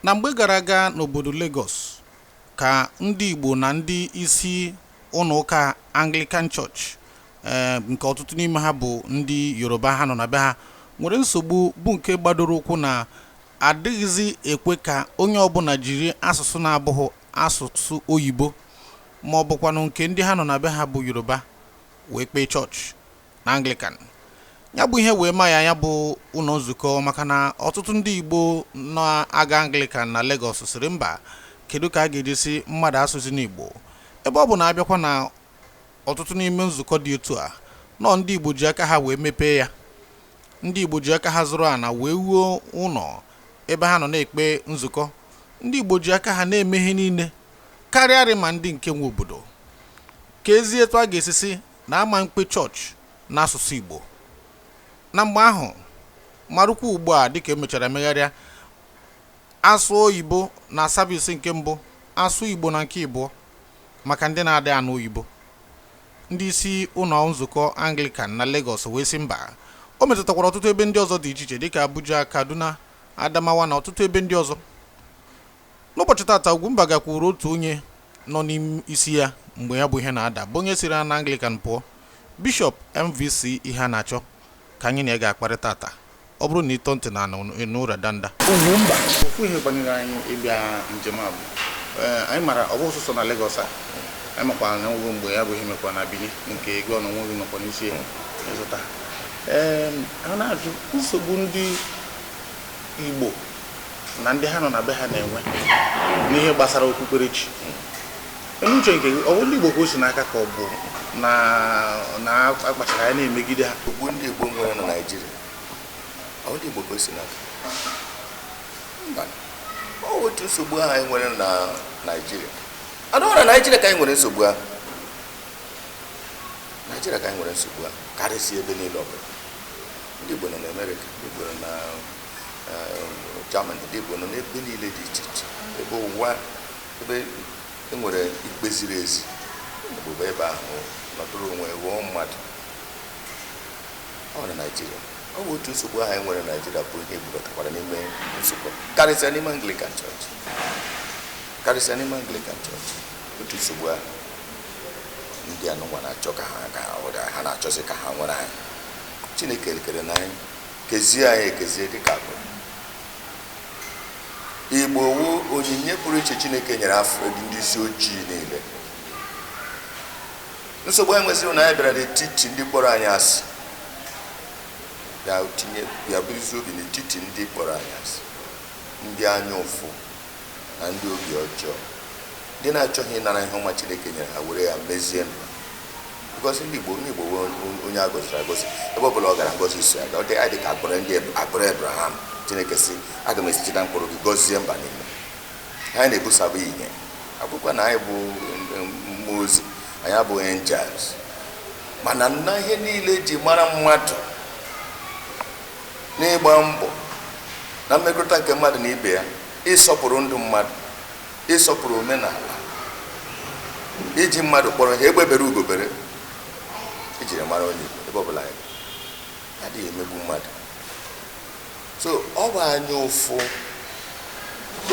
Na mgbe gara aga n'obodo Lagos ka ndị Igbo na ndị isi ụlọ ụka Anglican Church nke ọtụtụ n'ime ha bụ ndị Yoruba ha nọ na be ha nwere nsogbu bụ nke gbadoro ụkwụ na adịghịzi ekwe ka onye ọbụla jiri asụsụ na-abụghị asụsụ oyibo ma ọ bụkwanụ nke ndị ha nọ na be ha bụ Yoruba wee kpee chọọchị na Anglican. Ya bụ ihe wee ma ya bụ ụlọ nzukọ maka na ọtụtụ ndị Igbo na-aga Anglican na Lagos sịrị mba, kedu ka a ga-ejisi mmadụ asụsụ n'Igbo ebe ọ bụ na abịakwa na ọtụtụ n'ime nzukọ dị otu a nọ ndị Igbo ji aka ha wee mepee ya. Ndị Igbo ji aka ha zụrụ ana wee wuo ụlọ ebe ha nọ na-ekpe nzukọ. Ndị Igbo ji aka ha na-eme ihe niile karịarị ma ndị nke nwe obodo. Ka ezi etu a ga-esisi na ama mkpe chọọchị n'asụsụ Igbo. Na mgbe ahụ marụkwa ugbu a dịka emechara megharịa asụ oyibo na savisi nke mbụ, asụ Igbo na nke ịbụọ maka ndị na-adị anụ oyibo. Ndị isi ụlọ nzukọ Anglican na Lagos wee sị mba, o metụtakwara ọtụtụ ebe ndị ọzọ dị iche iche dịka Abuja, Kaduna, Adamawa na ọtụtụ ebe ndị ọzọ. N'ụbọchị tata Ugwumba gakwuru otu onye nọ n'isi ya mgbe ya bụ ihe na-ada bụ onye siri na Anglican pụọ, Bishop MVC ihe a na-achọ ka anyị na-ega akparịta tata. Ọ bụrụ na ịtọ ntị na n'ụra danda Ugwumba okwu ihe banyere anyị ịbịa njem a bụ anyị mara ọ bụ sọsọ na Lagos a, anyị makwa na nwe mgbe ya bụ ihe mekwa na Bini nke ego ọnụ nwe nọkwa n'isi ịzụta. A na-ajụ nsogbu ndị Igbo na ndị ha nọ na be ha na-enwe n'ihe gbasara okpukperechi. N'uche nke ọ bụ ndị Igbo ka o si n'aka ka ọ bụ na akpachara ya na-emegide ha? Ugbu ndị Igbo nwere na Naịjirịa, ọ bụ ndị Igbo ka o si n'aka. Ọ otu nsogbu ahụ anyị nwere na Naịjirịa. Anụ na Naịjirịa ka anyị nwere nsogbu ahụ. Naịjirịa ka anyị nwere nsogbu ahụ karịsịa ebe niile ọbụla. Ndị Igbo nọ na Amerịka, ndị Igbo nọ na Germany, ndị Igbo nọ n'ebe niile dị iche iche, ebe ụwa ebe enwere ikpe ziri ezi obodo ebe ahụ nọdụrụ onwe wụọ mmadụ. Ọ na Naịjirịa, ọ bụ otu nsogbu ahụ anyị nwere na Naịjirịa bụ ihe ebubatakwara n'ime nsogbu karịsịa n'ime Anglican Church. Karịsịa n'ime Anglican Church, otu nsogbu ahụ ndị anụnwa na-achọ ka ha na-achọzi ka ha nwere anyị. Chineke ekere na anyị kezie anyị ekezie dịka abụọ. Igbo wu onyinye pụrụ iche Chineke nyere afọ ndị isi ojii niile. Nsogbu anyị nwesịrị na anyị bịara n'etiti ndị kpọrọ anyị asị, ya bụrụzi obi n'etiti ndị kpọrọ anyị asị, ndị anya ụfụ na ndị obi ọjọọ, ndị na-achọghị ịnara ihe ọma Chineke nyere ha were ya mezie ndụ. Because ndị Igbo onye a gọziri agọzi ebe ọ bụla ọ gara ngọzi so ya ọ dị anyị dị ka akpọrọ Abraham. Chineke sị, aga m esite na mkpụrụ gị gọzie mba niile. Anyị na-ebusabụ ihe akwụkwọ na anyị bụ mmụọ ozi, anyị abụghị angels, mana na ihe niile ji mara mmadụ n'ịgba mbọ na mmekọrịta nke mmadụ na ibe ya, ịsọpụrụ ndụ mmadụ, ịsọpụrụ omenala, iji mmadụ kpọrọ ha egbebere ugobere ejiri mara onye ebe ọbụla anyị adịghị emegbu mmadụ. So ọ bụ anya ụfụ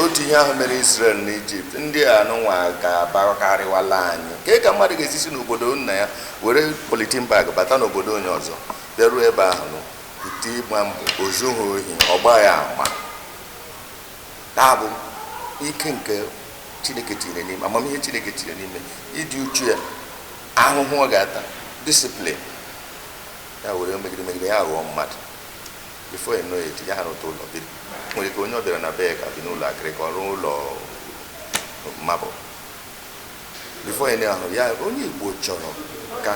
otu ihe ahụ mere Israel na Ijipt. Ndị anụnwa ga-abakarịwala anyị. Ke ka mmadụ ga-esisi n'obodo nna ya were politin bag bata n'obodo onye ọzọ bịaruo ebe ahụ ite ịgba mbọ ozughị ohi ọgba ya ama. Na-abụ ike nke Chineke tinyere n'ime, amamihe Chineke tinyere n'ime, ịdị uchu ya, ahụhụ ọ ga-ata, disiplin ya were megide ya ghọọ mmadụ. Before you know it, ya arụta ụlọ biri. Nwere ka onye ọ bịara na be ka bi n'ụlọ akịrịka ọrụ ụlọ mabụ. Before you know ahụ ya onye Igbo chọrọ ka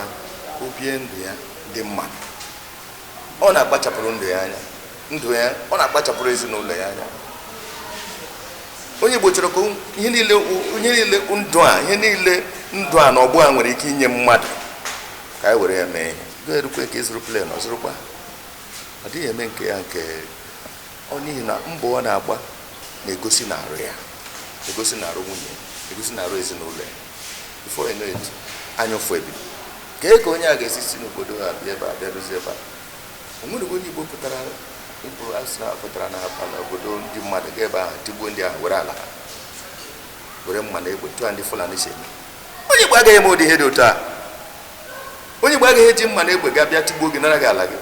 o bie ndụ ya dị mma. Ọ na-akpachapụrụ ndụ ya anya, ọ na-akpachapụrụ ezinụlọ ya anya. Onye Igbo chọrọ ka ihe niile ndụ a na ọgbọ a nwere ike inye mmadụ ka anyị were ya mee ihe. Ga-erukwe ka ịzụrụ plen ọzụrụkwa. Ọ dịghị eme nke ya nke ọ n'ihi na mbọ ọ na-agba na-egosi n'arụ ya, egosi n'arụ nwunye, egosi n'arụ ezinụlọ ya. Before you know it, anya ụfụ ebido. Ka onye a ga-esi si n'obodo ha bịa ebe a bịa dozie ebe a. O nwere onye Igbo pụtara Igbo asị na pụtara na obodo ndị mmadụ ga-ebe ahụ tigbuo ndị ahụ were ala ha were mma na egbe tụọ ndị Fulani si eme. Onye Igbo agaghị eme ụdị ihe dị otu a. Onye Igbo agaghị eji mma na egbe ga-abịa tigbuo gị nara gị ala gị.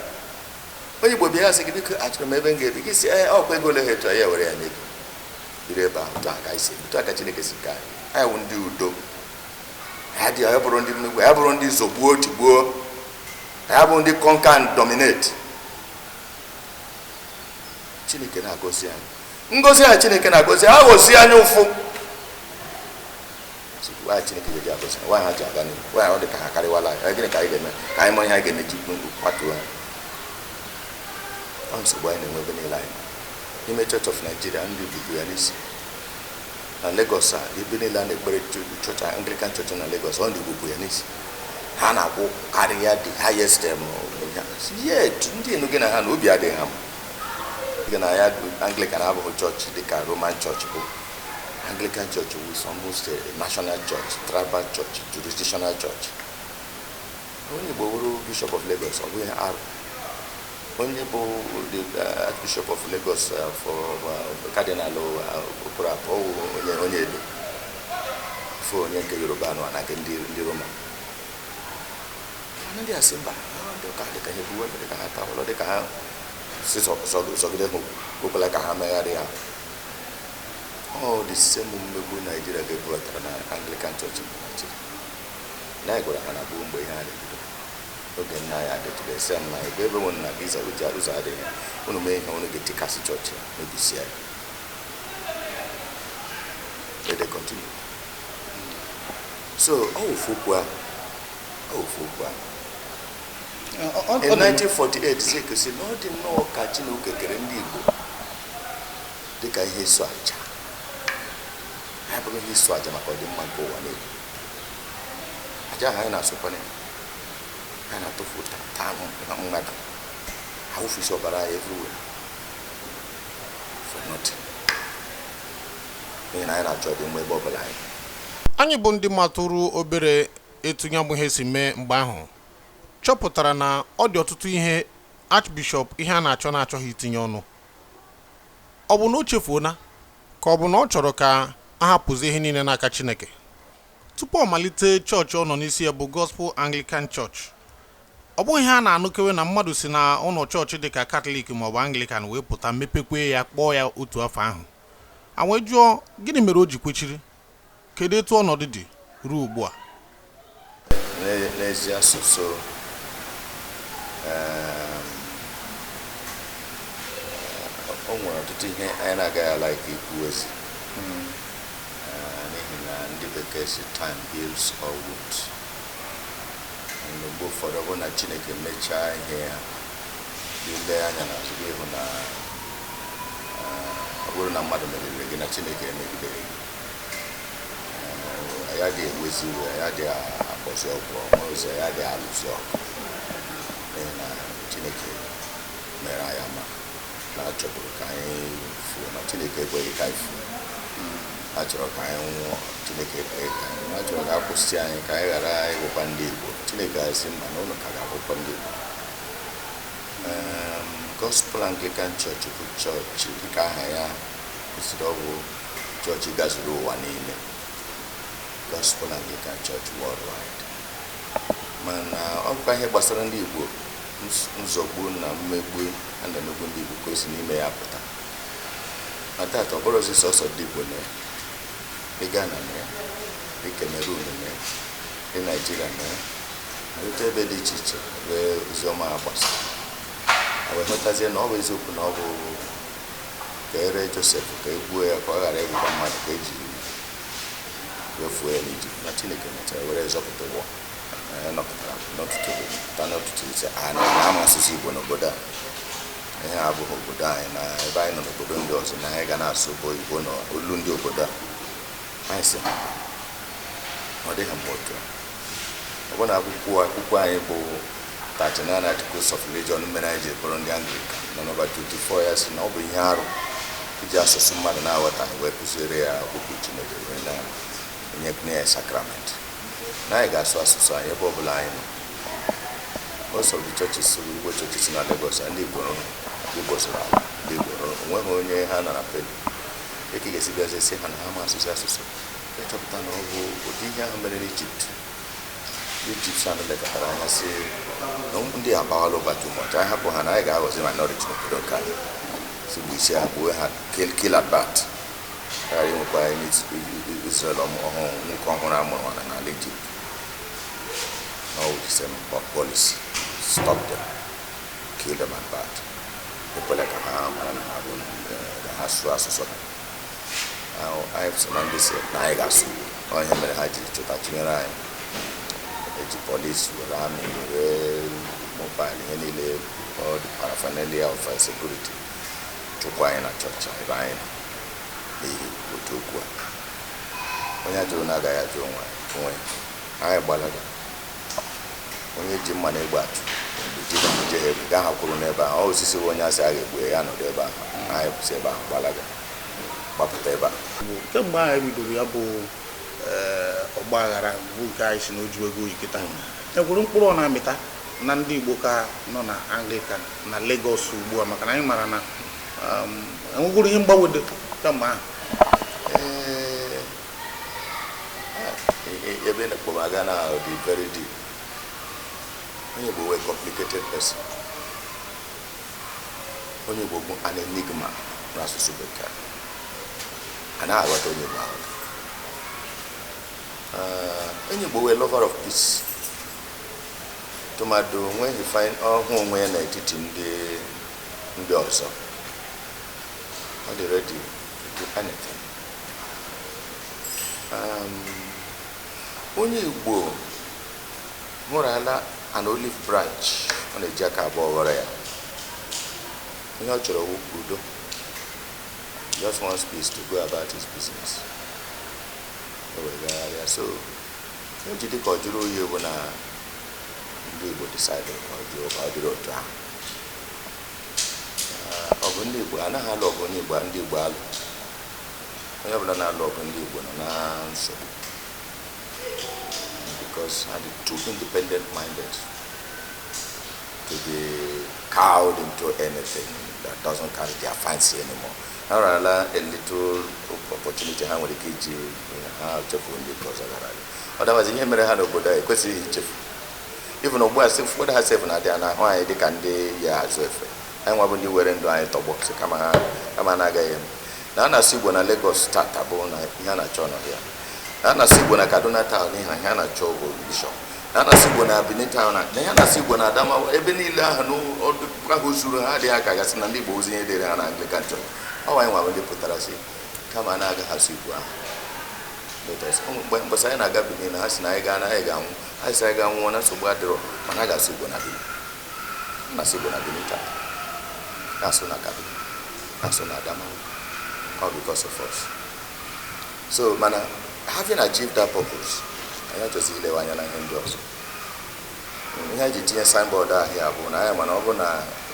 Onye Igbo bịa sị gị biko achọrọ m ebe m ga-ebi gị si ọkwa ego ole ha etu ya were ya nye gị biri ebe ahụ tụ aka isi ebi tụ aka Chineke si ka anyị wụ ndị udo. Ya dị ya bụrụ ndị mmegbu ya bụrụ ndị zogbuo tigbuo ya bụ ndị conquer and dominate. Chineke na-agọzi anyị ngozi a Chineke na-agọzi ha gosi anyị ụfụ nwaanyị Chineke ji agọzi nwaanyị ha ji aga n'ihu nwaanyị ọ dị ka ha karịwala anyị gịnị ka anyị ga-eme ka anyị mara ihe anyị ga-eme ji kwatuo ha. Ọ nsogbu anyị na-enwe ebe niile anyị n'ime Church of Nigeria ndị bubu ya n'isi na Lagos a ebe niile a na-ekpere church Anglican Church na Lagos ọ ndị bubu ya n'isi ha na-akwụ karịa the highest yet ndị enu gị na ha na obi adịghị ha gị na ya Anglican abụghị chọọchị dịka Roman Church bụ Anglican Church is almost a national church, tribal church, jurisdictional church. Onye Igbo wuru Bishop of Lagos ọ bụghị arụ. Onye bụ the Archbishop of Lagos for Cardinal Okoroapu onye Edo for onye nke Yoruba anụ na nke ndị Roma. Ndị a sị mba dịka ha ebuwe dịka ha tawụlọ dịka ha si sọgide hụ okwela ka ha megharị ya. The same mmegbu Nigeria ga-ebubatara na Anglican Church in Nigeria. Na anyị gwara ha na bụ mgbe ihe a na-ebido oge nna ya adịtụrụ ese nna ya ebe nwere na gị ụzọ adịghị unu mee ihe unu ga-etikasị chọọchị mebisia ya. They continue. So ofu okwu in 1948 Zeke na ọ dị nnọọ ka Chineke kere ndị Igbo dịka ihe iso aja. Ha bụrụ ihe iso aja maka ọdịmma nke ụwa niile. Aja ha anyị na-asụkwanye ha na-atụfu taa na mmadụ ha wụfisi ọbara ya everywhere for nothing. N'ihi na anyị na-achọ ọdịmma ebe ọbụla anyị bụ ndị matụrụ obere etunye bụ ihe si mee mgbe ahụ chọpụtara na ọ dị ọtụtụ ihe Archbishop ihe a na-achọghị itinye ọnụ. Ọ bụ na o chefuona ka ọ bụ na ọ chọrọ ka a hapụzie ihe niile n'aka Chineke. Tupu ọ malite chọọchị ọ nọ n'isi ya bụ Gospel Anglican Church. Ọ bụghị ihe a na-anụkewe na mmadụ si na ụlọ chọọchị dịka Catholic maọbụ Anglican wee pụta mepekwe ya kpọọ ya otu afọ ahụ. Anwe jụọ gịnị mere o ji kwechiri? Kedu etu ọnọdụ dị ruo ugbu a? N'ezie asụsụ o nwere ọtụtụ ihe anyị na-agaghị ala ike ikwu ezi n'ihi na ndị bekee si time heals all wounds. Mgbe ụfọdụ ọ bụrụ na Chineke mechaa ihe ya ile anya na azụ gị hụ na ọ bụrụ na mmadụ meriri gị na Chineke emegidere gị ya dị ewezi iwe ya dị akpọzi ọgwụ ọmụzọ ya dị alụzi ọgụ n'ihi na Chineke mere anyị ama na achọbụrụ ka anyị fuo na Chineke ekweghị ka anyị fuo. A chọrọ ka anyị nwụọ Chineke ekweghị ka anyị nwụọ. A chọrọ ka akwụsị anyị ka anyị ghara ịgwụkwa ndị Igbo. Chineke asị mba na ụlọ ka ga-agwụkwa ndị Igbo. Gospel Anglican Church bụ chọọchị dịka aha ya siri ọ bụ chọọchị gazuru ụwa niile. Gospel Anglican Church worldwide. Mana ọ bụkwa ihe gbasara ndị Igbo nzọgbu na mmegbu a na-emegbu ndị Igbo ka o si n'ime ya pụta. Na taata ọ bụrụzi sọsọ ndị Igbo na ị Ghana na ị Cameroon na ị Nigeria na otu ebe dị iche iche wee oziọma ha gbasara. Wee hụtazie na ọ bụ eziokwu na ọ bụ ka ere Joseph ka e gbuo ya ka ọ ghara ịgwụkwa mmadụ ka eji wefuo ya n'Ijipt na Chineke mechara were zọpụta ụwa. Nọpụtara n'ọtụtụ ise a na-ama asụsụ Igbo n'obodo a. Ihe abụghị obodo anyị na ebe anyị nọ n'obodo ndị ọzọ na anyị ga na-asụ Igbo na olu ndị obodo a. Anyị sị ọ dịghị mgbe otu a. Ọ bụ na akwụkwọ anyị bụ 39 Articles of Religion mere anyị ji bụrụ ndị Anglican nọ n'ọba 24 ya sị na ọ bụ ihe arụ iji asụsụ mmadụ na-aghọtaghị wee kụziere ya okwu Chineke wee na-enye ya sakrament. Na anyị ga-asụ asụsụ anyị ebe ọbụla anyị nọ. Most of the churches Igbo churches na Lagos ndị Igbo Igbo sụrụ ala ndị Igbo onweghị onye ha nara peli eke ga-esi bịazie si ha na ha ma asụsụ ịchọpụta na ọ bụ ụdị ihe ahụ mere n'Ijipt Egyptian lekọtara anya si ndị agbawala ụba too much anyị hapụ ha na anyị ga-aghọzi minority n'obodo nke anyị si bụ isi ha gbuo ha kill at bat ghara inwekwa Israel ọhụrụ nwoke ọhụrụ amụrụ n'ala Egypt no the same policy stop them kill them at bat ekwela ka ha mara na ha bụ ha sụọ asụsụ ha anyị so na ndị si na anyị ga-asụ onye mere ha jiri chụta chinyere anyị eji polisi were amị were mobile ihe niile all the paraphernalia of security chụkwa anyị na chọọchị ebe anyị n'ihi otu okwu a onye ajụrụ na agaghị ajụ onwe anyị gbalaga onye ji mma na egbe achụ mgbe ji gaa ha kwuru n'ebe ahụ osisi onye asị a ga-egbu ya nọdụ ebe ahụ anyị bụsi ebe ahụ gbalaga gbapụta ebe ahụ kemgbe anyị bidoro ya bụ ọgba aghara bụ nke anyị si n'oju ego iketa ekwuru mkpụrụ ọ na-amịta na ndị Igbo ka nọ na Anglican na Lagos ugbu a maka na anyị mara na enwegoro ihe mgbanwe kemgbe ahụ ebe na kpọbaga na dị very deep onye Igbo wee complicated person onye Igbo bụ an enigma n'asụsụ Bekee a na-aghọta onye Igbo ahụ onye Igbo wee lover of peace tụmadụ nweghị ọhụụ onwe ya n'etiti ndị ọzọ ọ dị ready to do anything onye Igbo hụrụla an olive branch ọ na-eji aka abụọ ghọrọ ya ihe ọ chọrọ udo just wants peace to go about his business so o ji dị ka ọ jụrụ oyi bụ na ndị Igbo decide ka ọ dịrị otu ahụ ọ bụ ndị Igbo anaghị alụ ọgụ onye Igbo ndị Igbo alụ onye ọbụla na-alụ ọgụ ndị Igbo nọ na nsogbu because they are too independent minded to be cowed into anything that doesn't carry their fancy anymore. There are a little opportunity how we can chefu ndị ọzọ gara otherwise ihe mere ha n'obodo a ekwesịghị ichefu even ogbu a sef whether ha sef na dị na ahụ anyị dịka ndị ya azụ efe anyị nwa bụ ndị were ndụ anyị tọgbọ si kama na-agaghị eme na a na-asụ Igbo na Lagos tata bụ na ihe a na-achọ nọ ya na a na-asụ Igbo na Kaduna town ihe a na-achọ bụ bishọp na a na-asụ Igbo na Benin town na ihe a na-asụ Igbo na Adamawa ebe niile ahụ n'ọdụ zuru ha adịghị aka gasị na ndị Igbo ozi ihe dịrị ha na Anglican Church ọ anyị nwa ndị pụtara si kama na agaghị asụ Igbo ahụ mbọsị anyị na-aga Benin na ha si na anyị gaa na anyị ga-anwụ ha si anyị ga-anwụọ na nsogbu adịrọ mana a ga-asụ Igbo na Benin na-asụ Igbo na Benin taa na-asụ na Kaduna na-asụ na Adamawa all because of us so mana having achieved that purpose anyị achọzi ilewe anya na ihe ndị ọzọ ihe anyị ji tinye signboard ahịa bụ na anyị mana ọ bụ na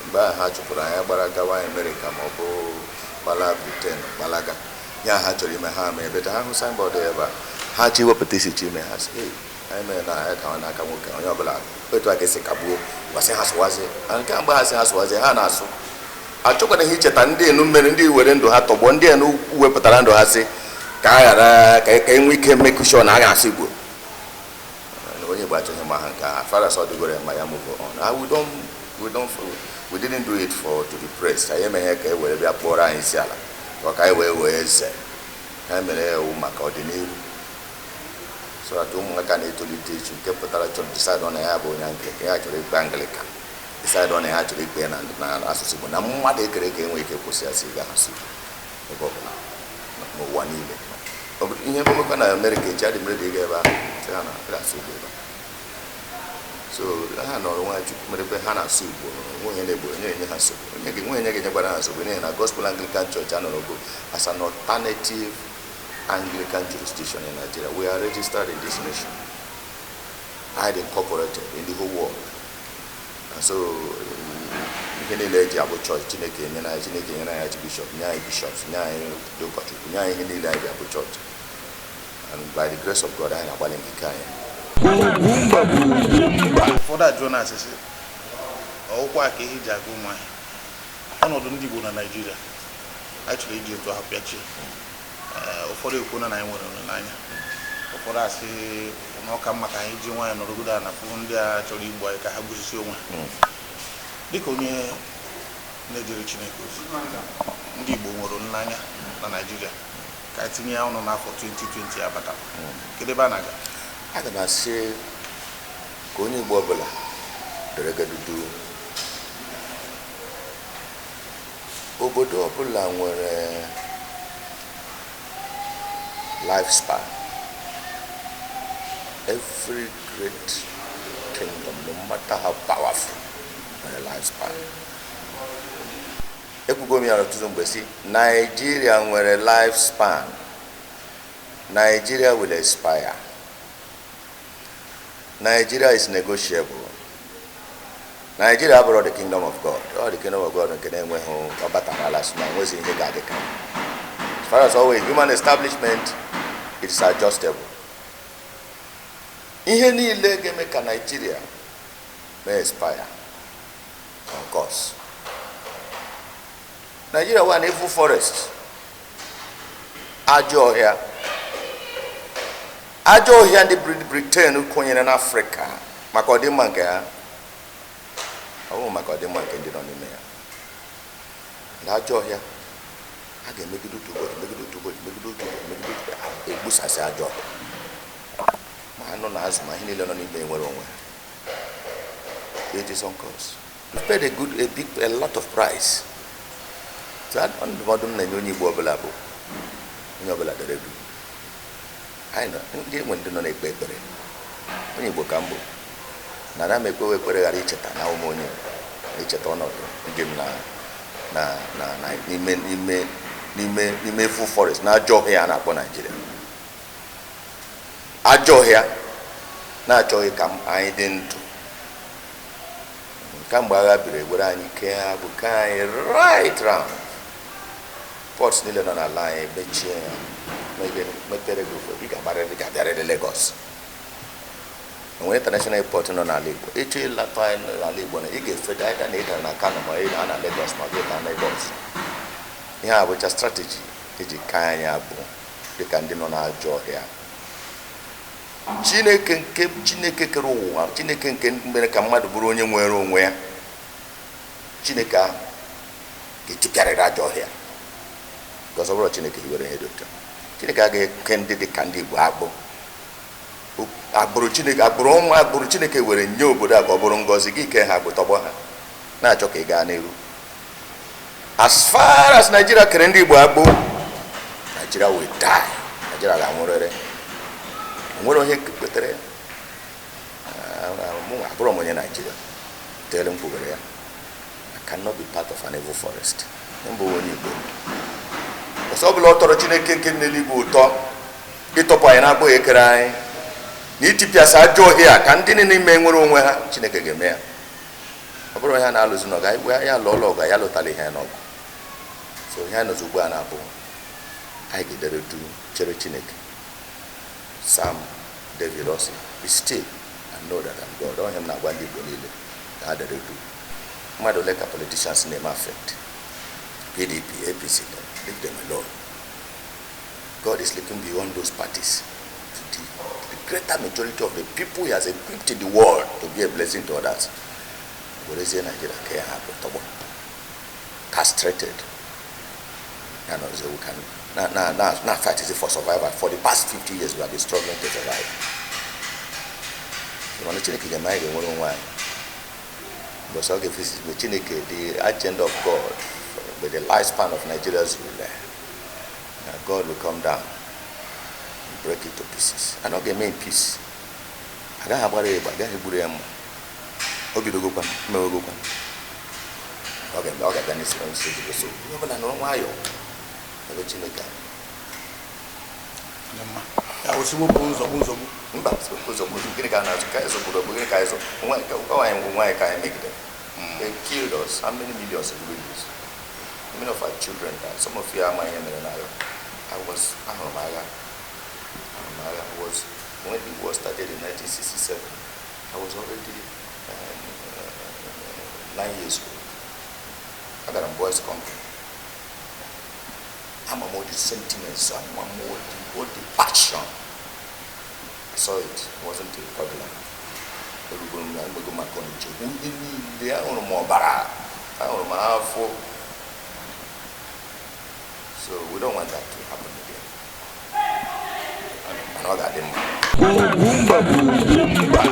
mgbe ha chụpụrụ anyị gbara gawa America ma ọ bụ gbala Britain gbalaga ya ha chọrọ ime ha ma ebe ha hụ signboard ebe a ha chi wepụta isi chi ime ha si anyị mere na anyị kawa n'aka nwoke onye ọbụla etu aka esi kagbuo gbasị ha sụwazi nke mgbe ha si ha sụwazi ha na-asụ achọkwara ihe icheta ndị enu mmeri ndị were ndụ ha tọgbọ ndị enu wepụtara ndụ ha si ka a ghara ka enwe ike mekushọ na a ga-asụ Igbo onye Igbo achọghị ma ha nke a far as ọ dịgoro ma ya move on we didn't do it to be praised anyị emeghe ka e were bịa kpọrọ anyị isi ala ka anyị wee eze ha mere ewu maka ọdịnihu so that ụmụaka na-etolite echi nke pụtara chọrọ decide na ya bụ onye Anglican ya chọrọ ikpe Anglican decide na ya chọrọ ikpe na asụsụ Igbo na mmadụ ekere ka enwe ike kwụsị asị ga asụ ebe ọbụla n'ụwa niile ihe mmekọ na Amerịka eji adị mere dị ebe ahụ sị ha na-asụ Igbo ebe so ha nọrọ Nwachukwu mere ebe ha na-asụ Igbo nwunye na-egbo enye ha nsogbu nwunye ga-enyekwara ha nsogbu n'ihi na Gospel Anglican Church anọrọgo as an alternative Anglican jurisdiction in Nigeria. We are registered in this nation, I incorporated in the whole world, and so ihe niile eji abụ church Chineke nye na ya bishop nye anyị bishops nye anyị ndị ụkọchukwu nye anyị ihe niile anyị abụ church, and by the grace of God anyị na-agbalị nkike anyị. Ụfọdụ ajụọ na asịsị ọkwa ka ihe ji agụ ụmụ anyị ọ ọnọdụ ndị Igbo na Naịjirịa anyị chọrọ iji etu ahụ pịachie. Ụfọdụ ekwu na anyị nwere n'anya, ụfọdụ asị na ọka mma ka anyị ji nwayọ nọrọgodo na fụ ndị a chọrọ igbu anyị ka ha gbuchisi onwe dịka onye na-ejere Chineke ozi. Ndị Igbo nwere n'anya na Naịjirịa ka tinye ya ọnụ n'afọ 2020 abata, kedu ebe a na-aga? Aga m asị ka onye Igbo ọbụla deregadudu obodo ọbụla nwere lifespan. Every great kingdom, no matter how powerful, has a lifespan. Ekwugo m ya ọtụtụ mgbe si Nigeria nwere lifespan. Nigeria will expire. Nigeria is negotiable. Nigeria abụrụ the kingdom of God. All the kingdom of God nke na-enweghị ọbata n'ala si na nwezi ihe ga-adị ka. As far as always human establishment, it is adjustable. Ihe niile ga-eme ka Nigeria may expire on course. Nigeria one evil forest. Ajọ ọhịa. Ajọ ọhịa ndị Britain kwenyere n'Africa maka ọdịmma nke ha. Ọ bụ maka ọdịmma nke ndị nọ n'ime ya. Na ajọ ọhịa a ga-emegide otu egbusasị ajọ ọhịa. Ma anụ na azụ ma ihe niile nọ n'ime nwere onwe. It is on course. We paid a lot of price. So ndụmọdụ m na-enye onye Igbo ọbụla bụ onye ọbụla dere du. Anyị nọ ndị enwe ndị nọ na-ekpe ekpere. Onye Igbo ka mbụ na na m ekpewe ekpere ghara icheta na ụmụ onye icheta ọnọdụ ndị m n'ime full forest na ajọ ọhịa a na-akpọ Nigeria. Ajọ ọhịa na-achọghị ka anyị dị ndụ. Kamgbe agha biri egbere anyị kee ha bụ ka anyị right round ports niile nọ n'ala anyị mechie ya mepere gị ofe ị ga-abịarịrị Lagos. Enwere international airport nọ n'ala Igbo. Ịchọ ịlata n'ala Igbo na ị ga-efeda ịda na ịdara na Kano ma ịda na Lagos ma ịda na Lagos. Ihe a bụcha strategy eji ka anyị abụ dịka ndị nọ n'ajọ ọhịa. Chineke kere ụwa, Chineke nke mere ka mmadụ bụrụ onye nwere onwe ya. Chineke ahụ ga-etipịarịrị ajọ ọhịa. Because ọ bụrụ Chineke hiwere ihe dị otu. Chineke agaghị eke ndị dị ka ndị Igbo agbụ. Agbụrụ Chineke were nye obodo a ka ọ bụrụ ngọzi gị ke ha bụ tọgbọ ha na-achọ ka ị gaa n'iru. As far as Nigeria kere ndị Igbo agbụ, Nigeria will die. Nigeria ga-anwụrịrị. Nwere onye kwetere abụrụ m onye Nigeria tere m kwubere ya. I cannot be part of an evil forest. Mbụ onye Igbo ọsọ ọbụla ọ tọrọ Chineke nke n'eluigwe ụtọ ịtọpụ anyị na-abụghị ekere anyị na itipịasị ajọ ọhịa ka ndị n'ime nwere onwe ha. Chineke ga-eme ya. Ọ bụrụ ihe a na-alụzi n'ọgụ ya lụọla ọgụ ya lụtala ihe n'ọgụ. So ihe a nọzi ugbu a na-abụ anyị ga-edere du chere Chineke. Sam David Rossi, be still and know that I'm God. Don't him na gwa ndị Igbo niile na adere du. Mmadụ ole ka politicians na-eme affect. PDP, APC, leave them alone. God is looking beyond those parties to the greater majority of the people he has equipped in the world to be a blessing to others. Nigeria castrated. And also we can now fight is for survival. For the past 50 years we have been struggling to survive. The agenda of God with the lifespan of Nigeria's rule, God will come down and break it to pieces. I don't get me in peace. I don't have worry about that. Okay, then it's going to be so. You know why you? I was so bunzo. They killed us. How many millions of babies? How many of our children died? Some of you are my enemy. I was when the war started in 1967. I was already 9 years old. I agara m boys country. I'm more the sentiments, I'm more the passion. I saw it wasn't a problem. So we don't want that to happen again. And all that.